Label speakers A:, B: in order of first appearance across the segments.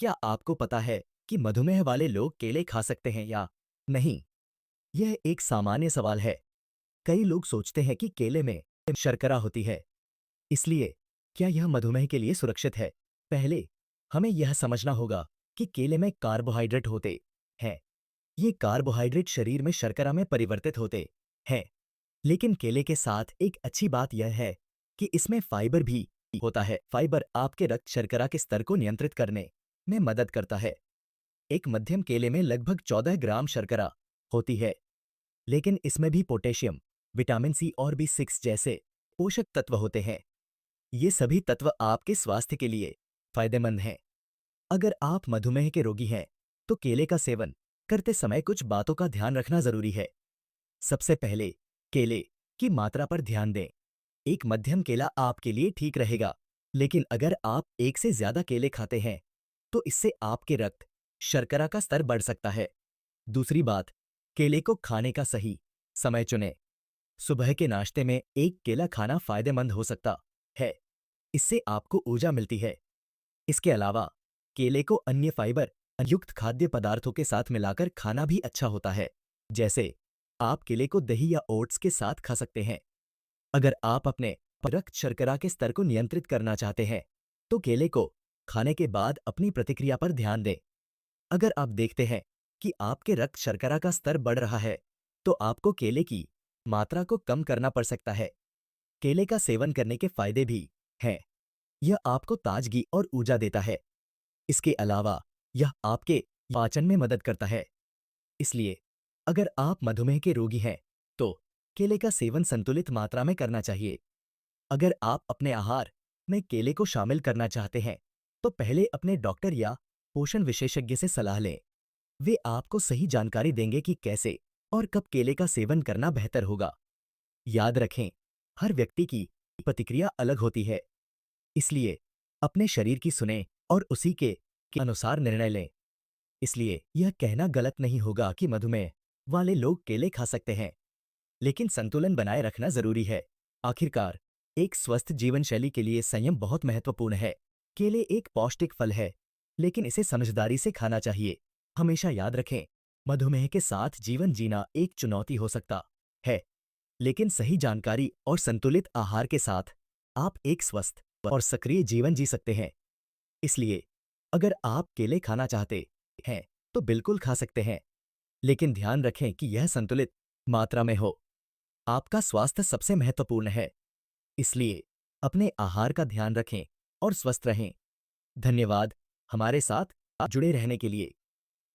A: क्या आपको पता है कि मधुमेह वाले लोग केले खा सकते हैं या नहीं? यह एक सामान्य सवाल है। कई लोग सोचते हैं कि केले में शर्करा होती है, इसलिए क्या यह मधुमेह के लिए सुरक्षित है? पहले हमें यह समझना होगा कि केले में कार्बोहाइड्रेट होते हैं। ये कार्बोहाइड्रेट शरीर में शर्करा में परिवर्तित होते हैं। लेकिन केले के साथ एक अच्छी बात यह है कि इसमें फाइबर भी होता है। फाइबर आपके रक्त शर्करा के स्तर को नियंत्रित करने में मदद करता है। एक मध्यम केले में लगभग 14 ग्राम शर्करा होती है, लेकिन इसमें भी पोटेशियम, विटामिन सी और B6 जैसे पोषक तत्व होते हैं। ये सभी तत्व आपके स्वास्थ्य के लिए फायदेमंद हैं। अगर आप मधुमेह के रोगी हैं, तो केले का सेवन करते समय कुछ बातों का ध्यान रखना जरूरी है। सबसे पहले, केले की मात्रा पर ध्यान दें। एक मध्यम केला आपके लिए ठीक रहेगा, लेकिन अगर आप एक से ज्यादा केले खाते हैं, तो इससे आपके रक्त शर्करा का स्तर बढ़ सकता है। दूसरी बात, केले को खाने का सही समय चुनें। सुबह के नाश्ते में एक केला खाना फायदेमंद हो सकता है। इससे आपको ऊर्जा मिलती है। इसके अलावा केले को अन्य फाइबर युक्त खाद्य पदार्थों के साथ मिलाकर खाना भी अच्छा होता है। जैसे आप केले को दही या ओट्स के साथ खा सकते हैं। अगर आप अपने रक्त शर्करा के स्तर को नियंत्रित करना चाहते हैं, तो केले को खाने के बाद अपनी प्रतिक्रिया पर ध्यान दें। अगर आप देखते हैं कि आपके रक्त शर्करा का स्तर बढ़ रहा है, तो आपको केले की मात्रा को कम करना पड़ सकता है। केले का सेवन करने के फायदे भी हैं। यह आपको ताजगी और ऊर्जा देता है। इसके अलावा यह आपके पाचन में मदद करता है। इसलिए अगर आप मधुमेह के रोगी हैं, तो केले का सेवन संतुलित मात्रा में करना चाहिए। अगर आप अपने आहार में केले को शामिल करना चाहते हैं, तो पहले अपने डॉक्टर या पोषण विशेषज्ञ से सलाह लें। वे आपको सही जानकारी देंगे कि कैसे और कब केले का सेवन करना बेहतर होगा। याद रखें, हर व्यक्ति की प्रतिक्रिया अलग होती है, इसलिए अपने शरीर की सुनें और उसी के अनुसार निर्णय लें। इसलिए यह कहना गलत नहीं होगा कि मधुमेह वाले लोग केले खा सकते हैं, लेकिन संतुलन बनाए रखना जरूरी है। आखिरकार, एक स्वस्थ जीवन शैली के लिए संयम बहुत महत्वपूर्ण है। केले एक पौष्टिक फल है, लेकिन इसे समझदारी से खाना चाहिए। हमेशा याद रखें, मधुमेह के साथ जीवन जीना एक चुनौती हो सकता है, लेकिन सही जानकारी और संतुलित आहार के साथ आप एक स्वस्थ और सक्रिय जीवन जी सकते हैं। इसलिए अगर आप केले खाना चाहते हैं, तो बिल्कुल खा सकते हैं, लेकिन ध्यान रखें कि यह संतुलित मात्रा में हो। आपका स्वास्थ्य सबसे महत्वपूर्ण है, इसलिए अपने आहार का ध्यान रखें और स्वस्थ रहें। धन्यवाद हमारे साथ जुड़े रहने के लिए।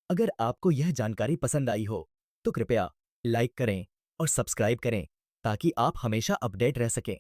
A: अगर आपको यह जानकारी पसंद आई हो, तो कृपया लाइक करें और सब्सक्राइब करें ताकि आप हमेशा अपडेट रह सकें।